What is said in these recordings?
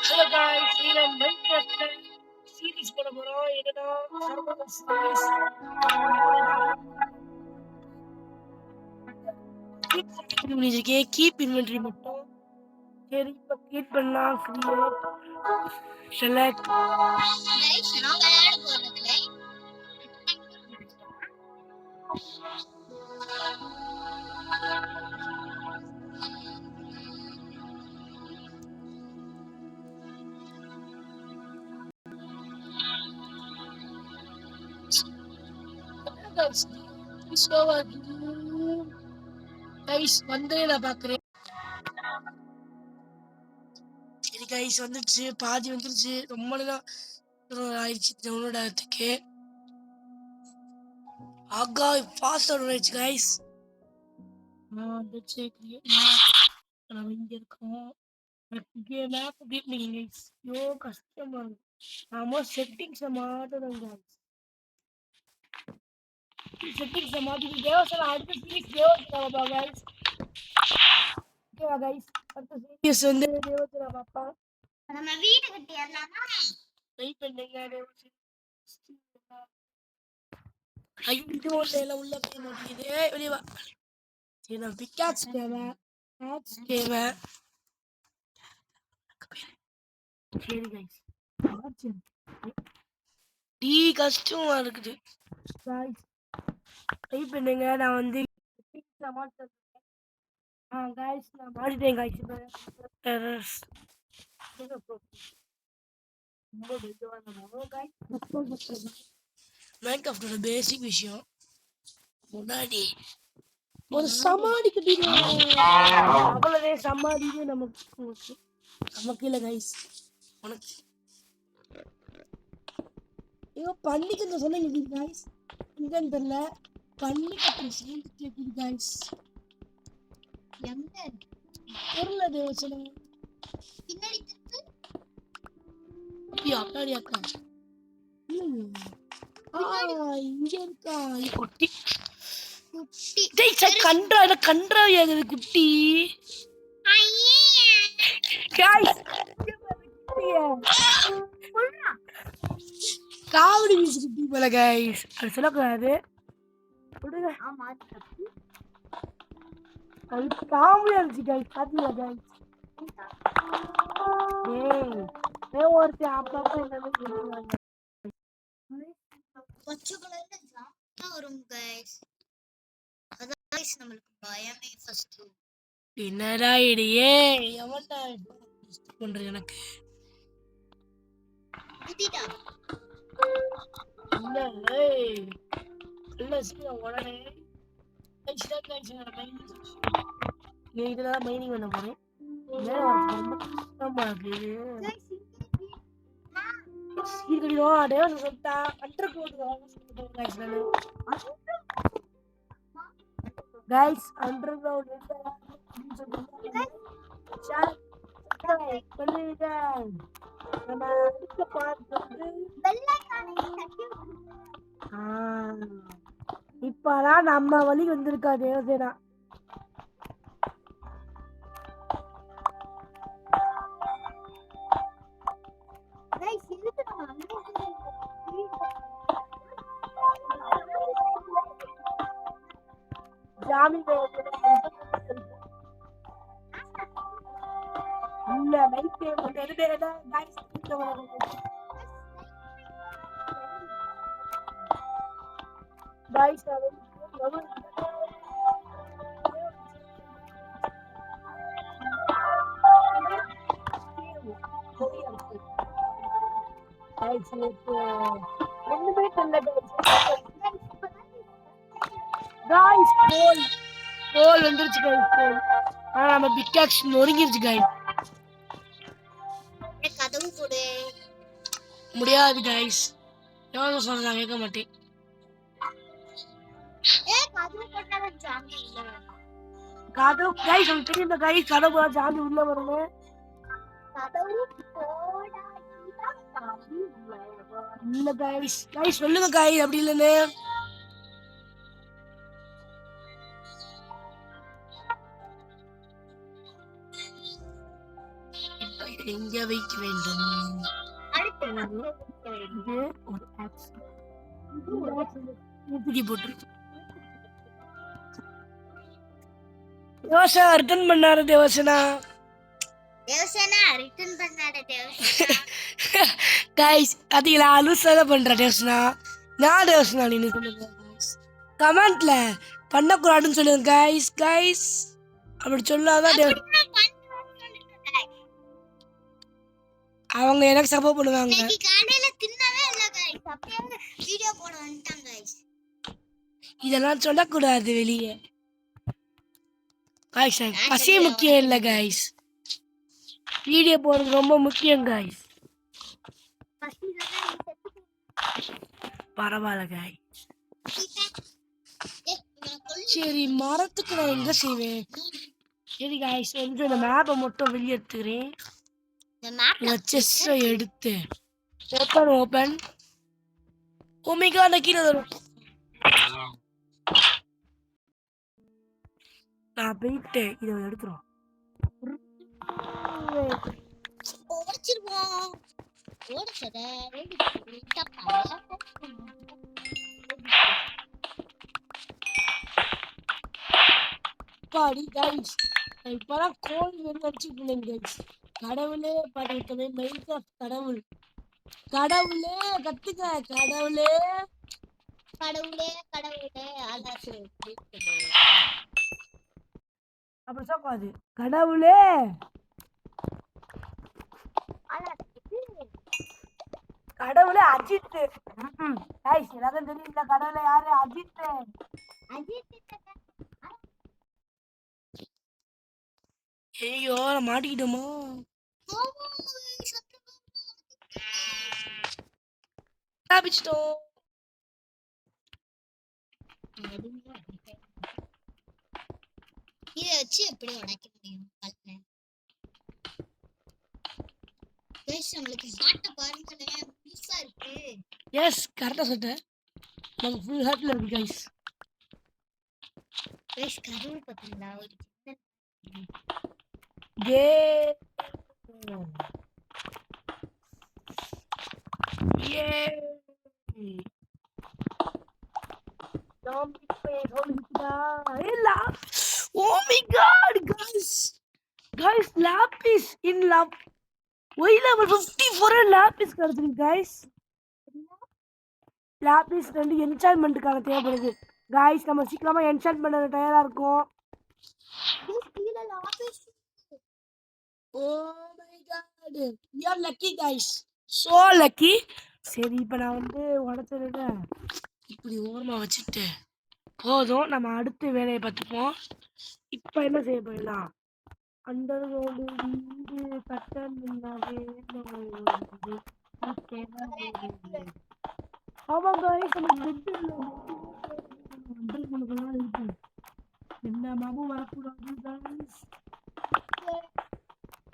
Hello guys, we are Minecraft series போட போறோம். என்னன்னா survival series. Keep inventory மட்டும். சரி இப்ப கிரியேட் பண்ணலாம். Create select guys நான் விளையாட போறதுல guys வந்து நான் பாக்குறேன். சரி guys வந்துருச்சு, பாதி வந்துருச்சு. ரொம்ப நேரம் ஆயிடுச்சு டவுன்லோட் ஆகிறதுக்கு. ஆகா ஃபாஸ்ட் டவுன்லோட் ஆயிடுச்சு guys. வந்துச்சு நம்ம இங்க இருக்கோம். மேப் கிரியேட் பண்ணீங்க guys. ஐயோ கஷ்டமா இருக்கு. நாம செட்டிங்ஸை மாட்டணும் guys. செட்டிங்ஸை மாட்டிட்டு தேவசனம் அடுத்த சீரிஸ் தேவசனாப்பா guys. ஓகேவா guys? அடுத்த சீரிஸ் வந்து தேவசனா பாப்பா. நம்ம வீடு கட்டிடலாமா? வெயிட் பண்ணுங்க தேவசனா. ஐயோ இது ஒன்றையில உள்ள போய் மாட்டேங்குது. வெளியே வா. சரி நான் பிக்காட்ஸ் தேவை. தேவை. சரி guys. டீ கஷ்டமா இருக்குது guys. வெயிட் பண்ணுங்க நான் வந்து guys நான் மாறிட்டேன் guys. டெரஸ் மைன்கிராஃப்டோட பேசிக் விஷயம் முன்னாடி ஒரு சமாடி கட்டிடுவோம். அவ்வளவே சமாடியே நமக்கு இல்லை கைஸ். உனக்கு ஐயோ பண்ணிக்க சொன்னீங்க கைஸ். இங்கன்னு தெரியல பண்ணிக்க சேர்ந்து கேட்குது கைஸ். எங்க தெரியல தேவசனா. பின்னாடி அக்காடி அக்கா இங்க இருக்கா குட்டி குட்டி கன்றாவியாகுது குட்டி. காவடி வீசு குட்டி போல கைஸ். அது சொல்லக்கூடாது. காமெடியா இருந்துச்சு கைஸ். பாத்தீங்களா கைஸ்? ஒருத்தர் அப்பப்ப என்னன்னு சொல்லுவாங்க. பச்சை கலர்ல ஜாமா வரும் கைஸ். அதான் கைஸ் நம்மளுக்கு பயமே ஃபர்ஸ்ட். என்னடா இடியே எவன்டா பண்றது எனக்கு? குதிடா. இல்ல இல்ல சீக்கிரம் உடனே இதுதான் மைனிங் பண்ண போறேன். ரொம்ப கஷ்டமா இருக்கு. Guys, underground இப்பதான் நம்ம வழி வந்திருக்கா தேவசேனா. ஜாமி இல்ல நைட் ஒண்ணுமே தெரியல guys. கோல் வந்துருச்சு guys. கோல் ஆனா நம்ம பிக்காக்ஸ் நொறுங்கிருச்சு guys. கதவு போடு. முடியாது guys. எவ்வளவு சொல்றேன் கேட்க மாட்டேன். கதவு போட்டால ஜாமி இல்ல. கதவு guys உங்களுக்கு தெரியுமா guys கதவு ஜாமி உள்ள வரணும். கதவு போடா இல்ல guys. சொல்லுங்க guys அப்படி இல்லன்னு. எங்க வைக்க வேண்டும்? அடுத்து இது ஒரு ஆக்ஸ் தூக்கி போட்டு தேவசனா ரிட்டர்ன் பண்ணாரு. தேவசனா ரிட்டர்ன் பண்ணாட தேவசனா. கைஸ் அதிகளா அலுசல பண்ற தேவசனா. நான் தேவசனா நீ சொல்லுங்க கமெண்ட்ல பண்ணக்கூடாதுன்னு சொல்லுங்க கைஸ். கைஸ் அப்படி சொல்லாதான் அவங்க எனக்கு சப்போர்ட் பண்ணுவாங்க. காலையில தின்னவே இல்ல गाइस. அப்படியே வீடியோ போட வந்துட்டாங்க गाइस. இதெல்லாம் சொல்லக்கூடாது வெளியே கைஸ். பசி முக்கியம் இல்லை கைஸ், வீடியோ போடுறது ரொம்ப முக்கியம் கைஸ். பரவாயில்ல கைஸ். சரி மரத்துக்கு நான் எங்க செய்வேன்? சரி கைஸ் வந்து இந்த மேப்பை மட்டும் வெளியே எடுத்துக்கிறேன். செஸ்ஸை எடுத்து ஓப்பன் ஓமிகா அந்த கீழே வரும். நான் போயிட்டு இதை எடுத்துரும் பாடி கைஸ். இப்பதான் கோழி வச்சுக்கணும் கைஸ். கடவுளே பாடிட்டவே மைன்கிராஃப்ட் கடவுள். கடவுளே கத்துக்க கடவுளே. கடவுளே கடவுளே ஆதாசு அப்படி சொல்லாது. கடவுளே கடவுளே அஜித். கைஸ் எல்லாரும் தெரியல கடவுளே யாரு? அஜித். ஐயோ மாட்டிக்கிட்டோமா? தப்பிச்சிட்டோம். இதை வச்சு எப்படி உடைக்க முடியும்? நம்மளுக்கு ஹார்ட்ட பாருங்களேன், புதுசா இருக்கு. எஸ் கரெக்டா சொல்லிட்டேன். நம்ம ஃபுல் ஹார்ட்ல இருக்கு கைஸ். கைஸ் கடவுள் பாத்தீங்களா? ஒரு K A zombie face holdita. Ella. Oh my god guys. Guys lapis in love. Why level 54 lapis கிடைச்சிருக்கு guys. lapis ரெண்டு enchantment-க்கான தேவைப்படுது. guys நம்ம சீக்கிரமா enchant பண்ண தயாரா இருக்கோம். கீழ lapis. Oh my god. We are lucky guys. So lucky. சரி இப்போ நான் வந்து உடைச்சிருக்கேன். இப்படி ஓரமா வச்சுட்டு போதும், நம்ம அடுத்த வேலையை பார்த்துப்போம். இப்போ என்ன செய்ய போயிடலாம்? அந்த வீடு கட்டன் என்ன மாமும் வரக்கூடாது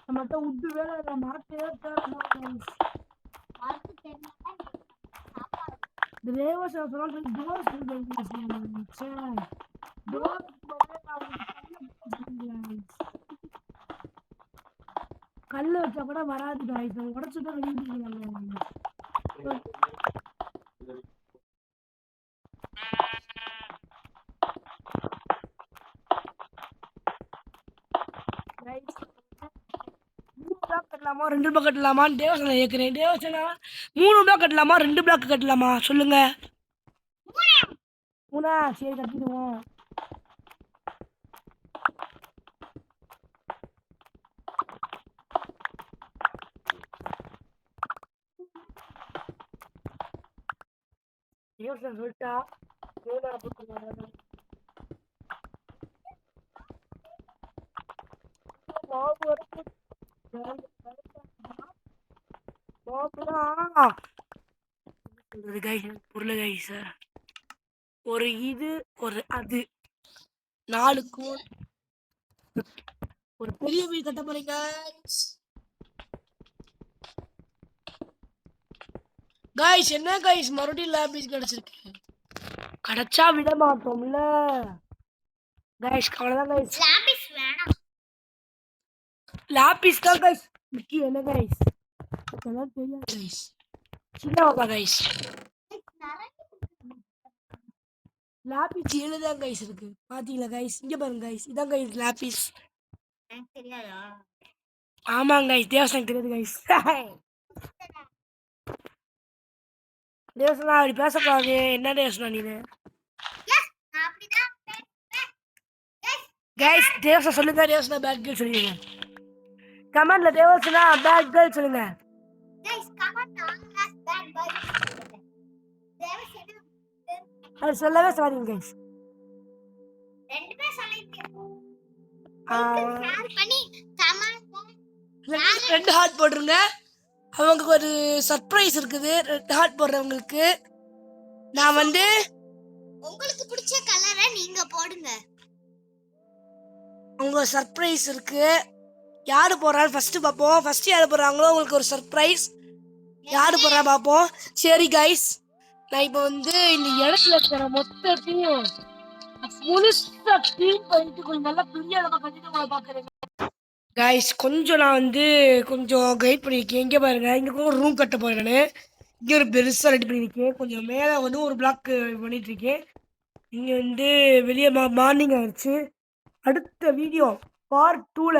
நம்மகிட்ட உட்டு வேலை மாட்டே கல்லு வச்சா கூட வராது காய்ஸ். உடச்சுட்டா வெளியிட்டு கட்டலாமா 2 பிளாக் கட்டலாமான்னு தேவசனா கேட்குறேன். தேவசனா 3 பிளாக் கட்டலாமா 2 பிளாக் கட்டலாமா சொல்லுங்க. 3 சரி கட்டிடுவோம். தேவசனா சொல்லிட்டா பொருள் கைஸ். ஒரு இது ஒரு அது 4 ஒரு பெரிய வீடு கட்ட போறீங்க. கைஸ் என்ன கைஸ் மறுபடியும் லேபிஸ் கிடைச்சிருக்கு. கிடைச்சா விட மாட்டோம்ல கைஸ். அவ்வளவுதான் கைஸ். லாபிஸ் வேணாம். லாபிஸ் தான் கைஸ் மிக்கி என்ன கைஸ் அதெல்லாம் தெரியாது கைஸ் சின்ன பாப்பா கைஸ் லாபிஸ் எழுதான் கைஸ் இருக்கு பாத்தீங்களா கைஸ் இங்க பாருங்க கைஸ் இதான் கைஸ் லாபிஸ் எனக்கு தெரியாதா? ஆமாங்க கைஸ் தேவசனம் தெரியாது கைஸ் தேவசனா அப்படி பேசக்கூடாது என்ன தேவசனா நீ எஸ் நான் அப்படிதான் பேசுவேன். எஸ் கைஸ் தேவசனா சொல்லுங்க தேவசனா பேட் கேர்ள் சொல்லுங்க கமெண்ட்ல தேவசனா பேட் கேர்ள் சொல்லுங்க guys comment on bad boy. Devasena அது சொல்லவே சொல்லாதீங்க கைஸ் ரெண்டு பேர் சொல்லிட்டு ஷேர் பண்ணி கமெண்ட் ரெண்டு ஹார்ட் போட்டுருங்க அவங்களுக்கு ஒரு சர்ப்ரைஸ் இருக்குது ரெண்டு ஹார்ட் போடுறவங்களுக்கு நான் வந்து உங்களுக்கு பிடிச்ச கலரை நீங்க போடுங்க. உங்க சர்ப்ரைஸ் இருக்கு யாரு போடுறான்னு ஃபர்ஸ்ட் பார்ப்போம் ஃபர்ஸ்ட் யாரு போடுறாங்களோ உங்களுக்கு ஒரு சர்ப்ரைஸ் யாரு போடுறா பார்ப்போம் சரி கைஸ் நான் இப்போ வந்து இந்த இடத்துல இருக்கிற மொத்தத்தையும் முழுசா க்ளீன் பண்ணிட்டு கொஞ்சம் நல்லா பெரிய அளவு கட்டிட்டு உங்களை பார்க்குறேன் கைஸ் கொஞ்சம் நான் வந்து கொஞ்சம் கைட் பண்ணியிருக்கேன் இங்கே பாருங்க இங்கே ஒரு ரூம் கட்ட போறேன் நான் இங்கே ஒரு பெருசாக ரெடி பண்ணியிருக்கேன் கொஞ்சம் மேலே வந்து ஒரு பிளாக் பண்ணிட்டு இருக்கேன் இங்கே வந்து வெளியே மார்னிங் ஆயிடுச்சு அடுத்த வீடியோ பார்ட் 2ல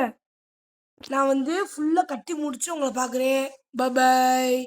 நான் வந்து ஃபுல்லாக கட்டி முடிச்சு உங்களை பார்க்குறேன் பாய்